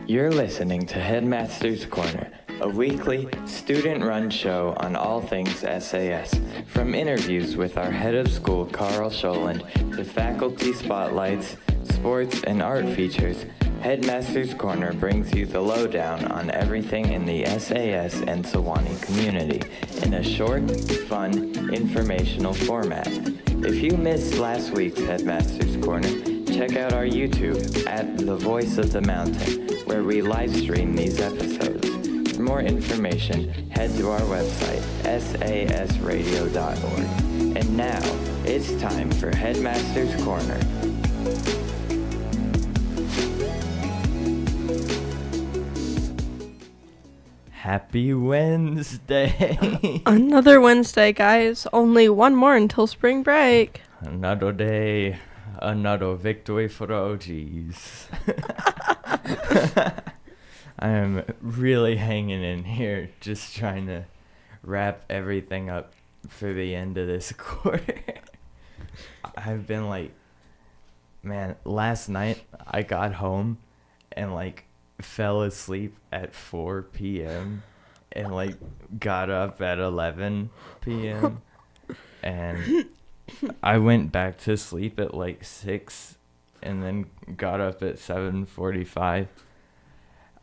You're listening to Headmaster's Corner, a weekly, student-run show on all things SAS, from interviews with our head of school, Carl Scholand, to faculty spotlights, sports, and art features. Headmaster's Corner brings you the lowdown on everything in the SAS and Sewanee community in a short, fun, informational format. If you missed last week's Headmaster's Corner, check out our YouTube at The Voice of the Mountain, where we live stream these episodes. For more information, head to our website, sasradio.org. And now, it's time for Headmaster's Corner. Happy Wednesday! Another Wednesday, guys. Only one more until spring break. Another day, another victory for the OGs. I am really hanging in here, just trying to wrap everything up for the end of this quarter. I've been last night I got home and fell asleep at 4 p.m. and got up at 11 p.m. and I went back to sleep at 6 and then got up at 7:45.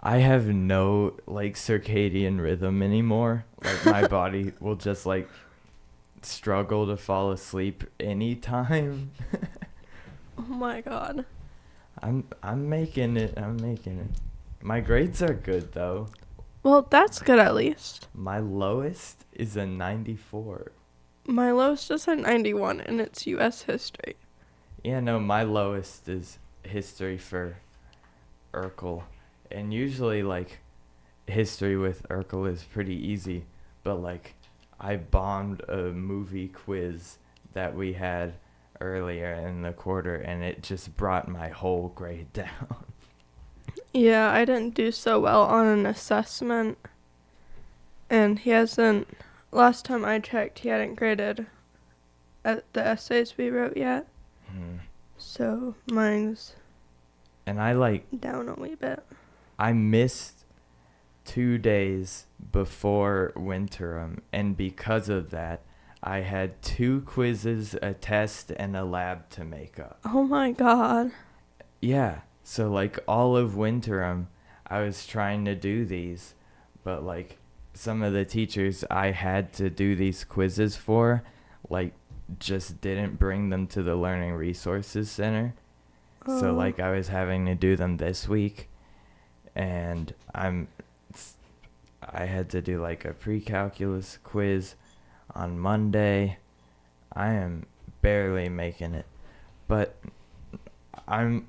I have no circadian rhythm anymore. My body will just struggle to fall asleep anytime. Oh my god. I'm making it. My grades are good though. Well, that's good at least. My lowest is a 94. My lowest is a 91, and it's U.S. history. Yeah, no, my lowest is history for Urkel. And usually, history with Urkel is pretty easy. But, I bombed a movie quiz that we had earlier in the quarter, and it just brought my whole grade down. Yeah, I didn't do so well on an assessment. And he hasn't... Last time I checked, he hadn't graded the essays we wrote yet. So mine's and I down a wee bit. I missed 2 days before winterim, and because of that, I had 2 quizzes, a test, and a lab to make up. Oh my god. Yeah, so all of winterim, I was trying to do these, but some of the teachers I had to do these quizzes for, just didn't bring them to the Learning Resources Center. Oh. So, I was having to do them this week, and I had to do, a pre-calculus quiz on Monday. I am barely making it, but I'm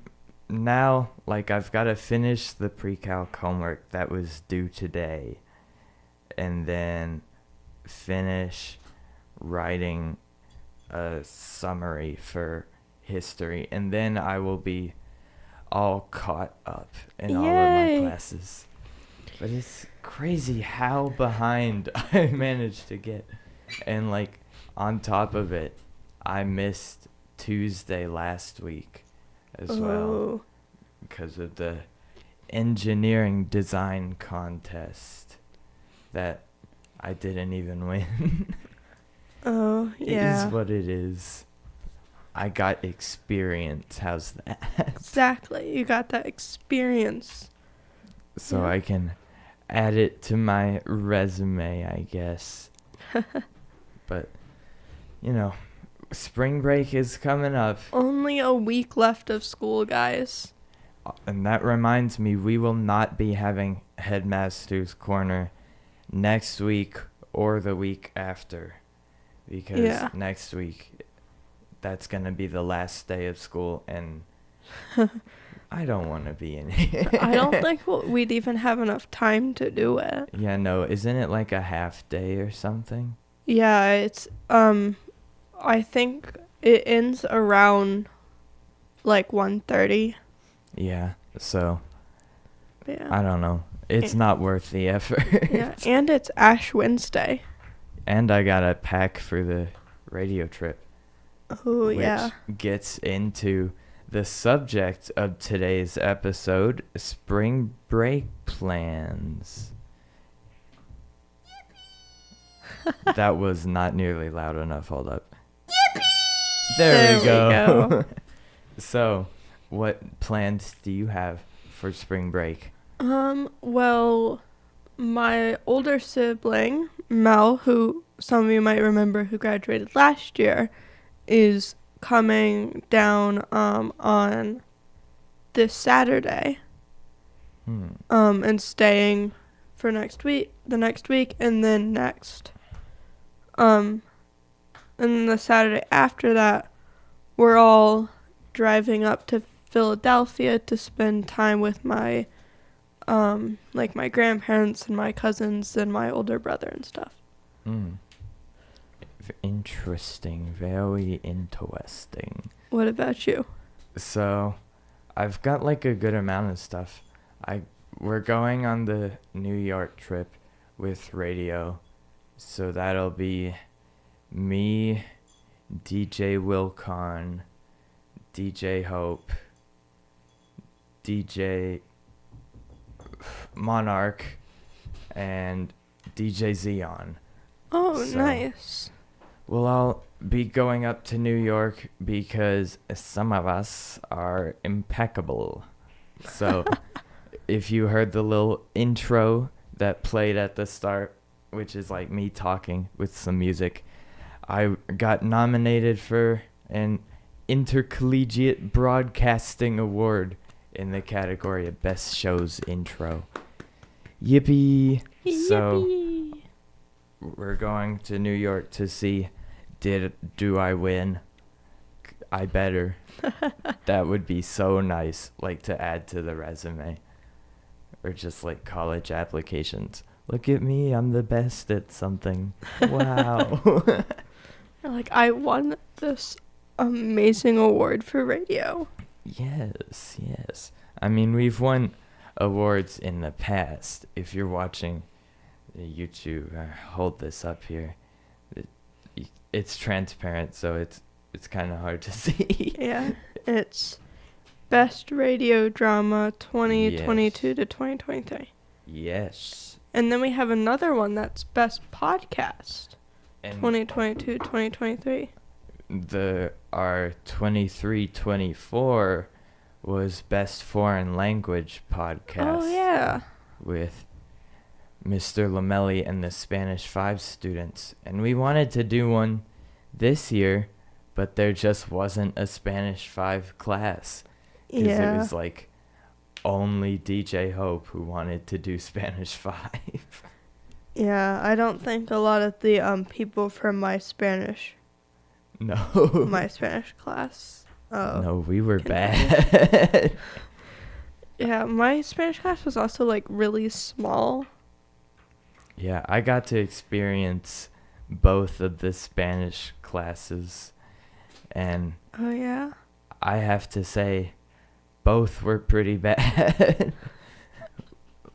now, I've got to finish the pre-calc homework that was due today, and then finish writing a summary for history, and then I will be all caught up in all of my classes. But it's crazy how behind I managed to get. And on top of it, I missed Tuesday last week as well because of the engineering design contest that I didn't even win. Oh, yeah. It is what it is. I got experience. How's that? Exactly. You got that experience. So I can add it to my resume, I guess. But, spring break is coming up. Only a week left of school, guys. And that reminds me, we will not be having Headmaster's Corner next week or the week after. Because next week, that's going to be the last day of school, and I don't want to be in here. I don't think we'd even have enough time to do it. Yeah, no, isn't it a half day or something? Yeah, it's, I think it ends around 1:30. Yeah, so, Yeah. I don't know. It's not worth the effort. Yeah, and it's Ash Wednesday. And I got to pack for the radio trip. Oh, yeah. Which gets into the subject of today's episode, spring break plans. That was not nearly loud enough. Hold up. There we go. So, what plans do you have for spring break? Well, my older sibling, Mel, who some of you might remember who graduated last year, is coming down on this Saturday. And staying for the next week, and then and the Saturday after that, we're all driving up to Philadelphia to spend time with my my grandparents and my cousins and my older brother and stuff. Interesting. Very interesting. What about you? So, I've got like a good amount of stuff. We're going on the New York trip with radio. So that'll be me, DJ Wilcon, DJ Hope, DJ Monarch, and DJ Xeon. Oh, so nice. We'll all be going up to New York because some of us are impeccable. So if you heard the little intro that played at the start, which is like me talking with some music, I got nominated for an Intercollegiate Broadcasting Award in the category of Best Show's Intro. Yippee! So we're going to New York to see do I win? I better. That would be so nice, like to add to the resume. Or just like college applications. Look at me, I'm the best at something. Wow. Like, I won this amazing award for radio. Yes. I mean, we've won awards in the past. If you're watching the YouTube, hold this up here. It's transparent, so it's kind of hard to see. Yeah, it's Best Radio Drama 2022 to 2023. Yes. And then we have another one that's Best Podcast 2022-2023. Our 23-24 was Best Foreign Language Podcast. Oh, yeah. With Mr. Lamelli and the Spanish 5 students. And we wanted to do one this year, but there just wasn't a Spanish 5 class. Because it was like only DJ Hope who wanted to do Spanish 5. Yeah, I don't think a lot of the people from my Spanish class. No, we were bad. Yeah, my Spanish class was also like really small. Yeah, I got to experience both of the Spanish classes, and oh yeah, I have to say both were pretty bad.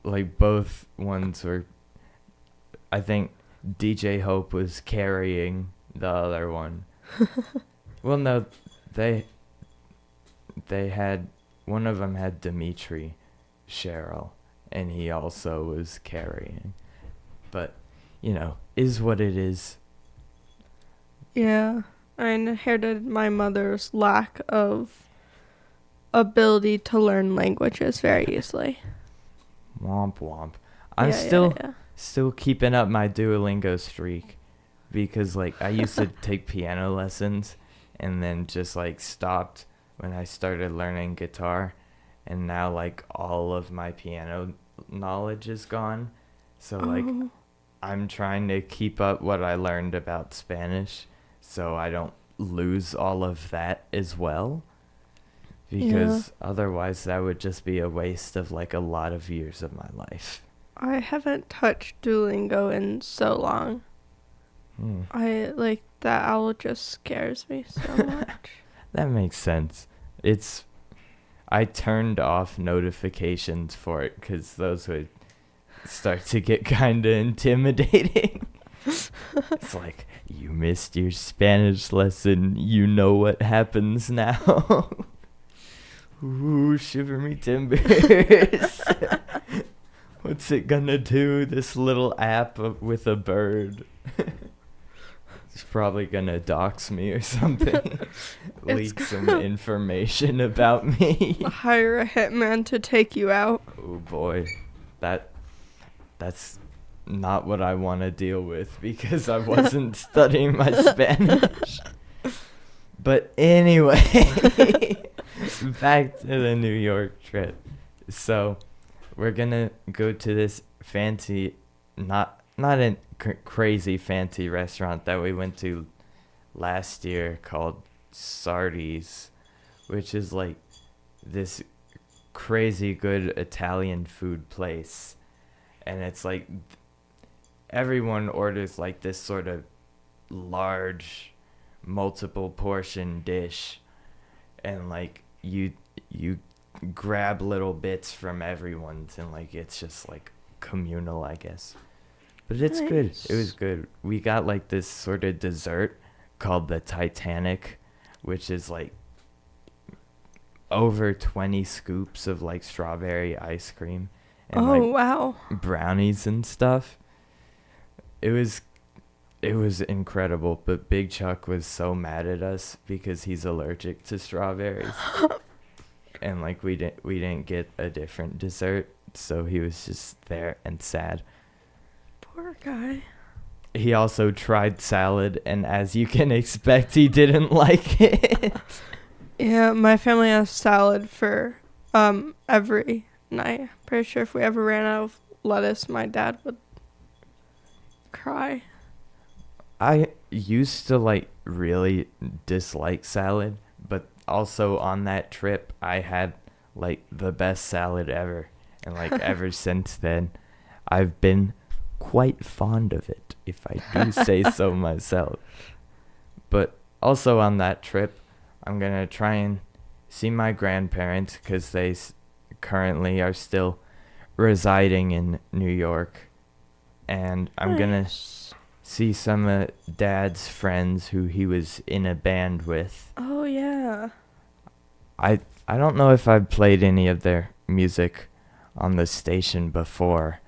Like both ones were, I think DJ Hope was carrying the other one. Well, no, they had, one of them had Dimitri Cheryl, and he also was carrying. But, is what it is. Yeah, I inherited my mother's lack of ability to learn languages very easily. Womp womp. I'm still keeping up my Duolingo streak, because like I used to take piano lessons and then just like stopped when I started learning guitar, and now like all of my piano knowledge is gone. So like I'm trying to keep up what I learned about Spanish so I don't lose all of that as well. Because otherwise that would just be a waste of like a lot of years of my life. I haven't touched Duolingo in so long. I like that owl just scares me so much. That makes sense. I turned off notifications for it because those would start to get kind of intimidating. It's like, you missed your Spanish lesson. You know what happens now. Ooh, shiver me timbers. What's it gonna do? This little app with a bird. It's probably gonna dox me or something. Leak some information about me. Hire a hitman to take you out. Oh boy, that's not what I want to deal with because I wasn't studying my Spanish. But anyway, back to the New York trip. So we're gonna go to this fancy, not a crazy fancy restaurant that we went to last year called Sardi's, which is like this crazy good Italian food place. And it's like everyone orders like this sort of large multiple portion dish, and like you grab little bits from everyone's, and like it's just like communal, I guess. But it's good. It was good. We got like this sort of dessert called the Titanic, which is like over 20 scoops of like strawberry ice cream and Wow. brownies and stuff. It was incredible, but Big Chuck was so mad at us because he's allergic to strawberries. And like we didn't get a different dessert, so he was just there and sad. Poor guy. He also tried salad, and as you can expect, he didn't like it. Yeah, my family has salad for every night. Pretty sure if we ever ran out of lettuce, my dad would cry. I used to like really dislike salad, but also on that trip I had like the best salad ever, and like ever since then I've been quite fond of it, if I do say so myself. But also on that trip I'm gonna try and see my grandparents because they currently are still residing in New York, and I'm gonna see some of Dad's friends who he was in a band with. Oh yeah. I don't know if I've played any of their music on the station before.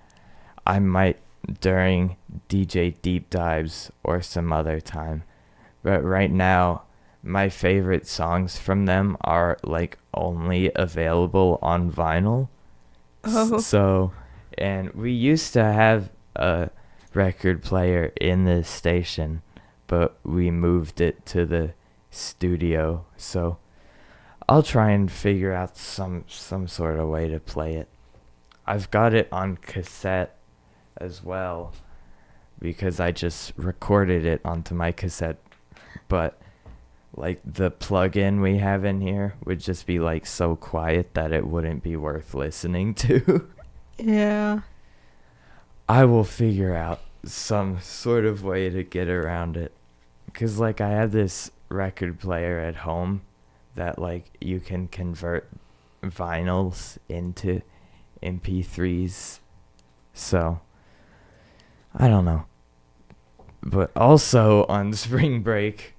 I might during DJ Deep Dives or some other time. But right now, my favorite songs from them are like only available on vinyl. Oh. So, and we used to have a record player in the station, but we moved it to the studio. So I'll try and figure out some sort of way to play it. I've got it on cassette as well because I just recorded it onto my cassette, but like the plug-in we have in here would just be like so quiet that it wouldn't be worth listening to. Yeah. I will figure out some sort of way to get around it, because like I have this record player at home that like you can convert vinyls into MP3s, so I don't know. But also on spring break,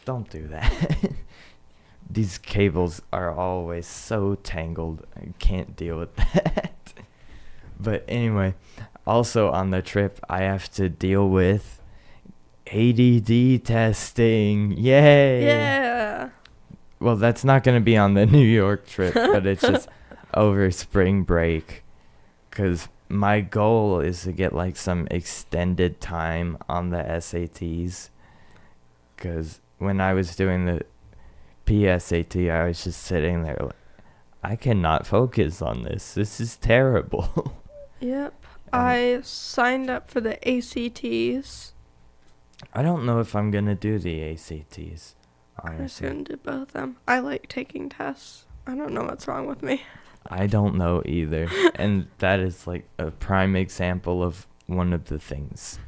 don't do that. These cables are always so tangled. I can't deal with that. But anyway, also on the trip, I have to deal with ADD testing. Yay! Yeah. Well, that's not going to be on the New York trip, but it's just over spring break. Because my goal is to get like some extended time on the SATs. Because when I was doing the PSAT, I was just sitting there like, I cannot focus on this. This is terrible. Yep. I signed up for the ACTs. I don't know if I'm going to do the ACTs, I'm just honestly. going to do both of them. I like taking tests. I don't know what's wrong with me. I don't know either. And that is like a prime example of one of the things.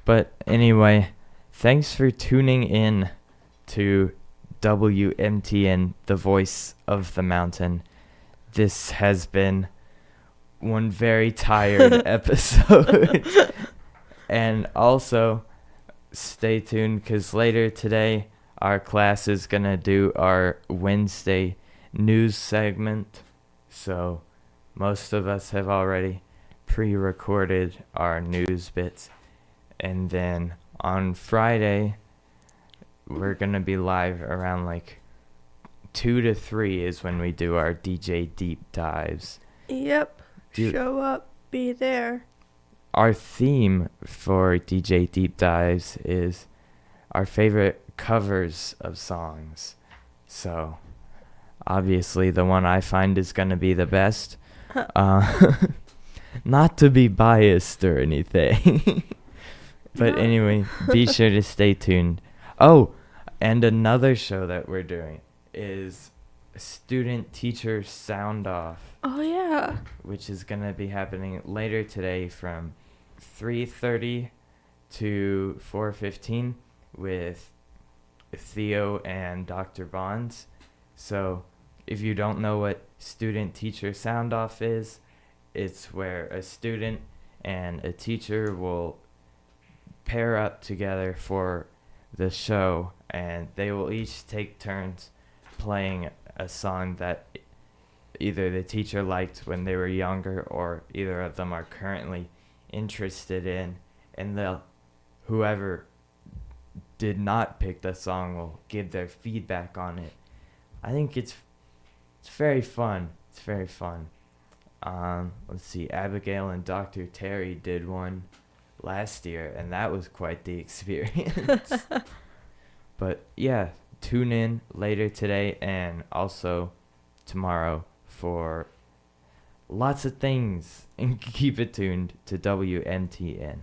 But anyway, thanks for tuning in to WMTN, the voice of the mountain. This has been one very tired episode. And also, stay tuned, because later today our class is going to do our Wednesday news segment. So most of us have already pre-recorded our news bits. And then on Friday, we're going to be live around like 2 to 3 is when we do our DJ deep dives. Yep. Show up, be there. Our theme for DJ deep dives is our favorite covers of songs. So obviously the one I find is going to be the best. Not to be biased or anything. But No. anyway, be sure to stay tuned. Oh, and another show that we're doing is Student Teacher Sound Off, Oh, yeah. which is going to be happening later today from 3:30 to 4:15 with Theo and Dr. Bonds. So if you don't know what Student Teacher Sound Off is, it's where a student and a teacher will pair up together for the show, and they will each take turns playing a song that either the teacher liked when they were younger or either of them are currently interested in, and whoever did not pick the song will give their feedback on it. I think it's very fun. It's very fun. Let's see, Abigail and Dr. Terry did one last year, and that was quite the experience. But yeah, tune in later today and also tomorrow for lots of things, and keep it tuned to WNTN.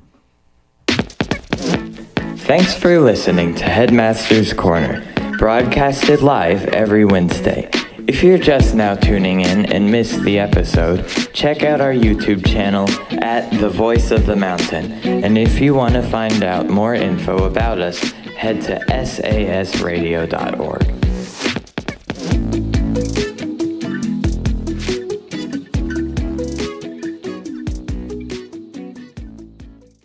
Thanks for listening to Headmaster's Corner, broadcasted live every Wednesday. If you're just now tuning in and missed the episode, check out our YouTube channel at The Voice of the Mountain. And if you want to find out more info about us, head to sasradio.org.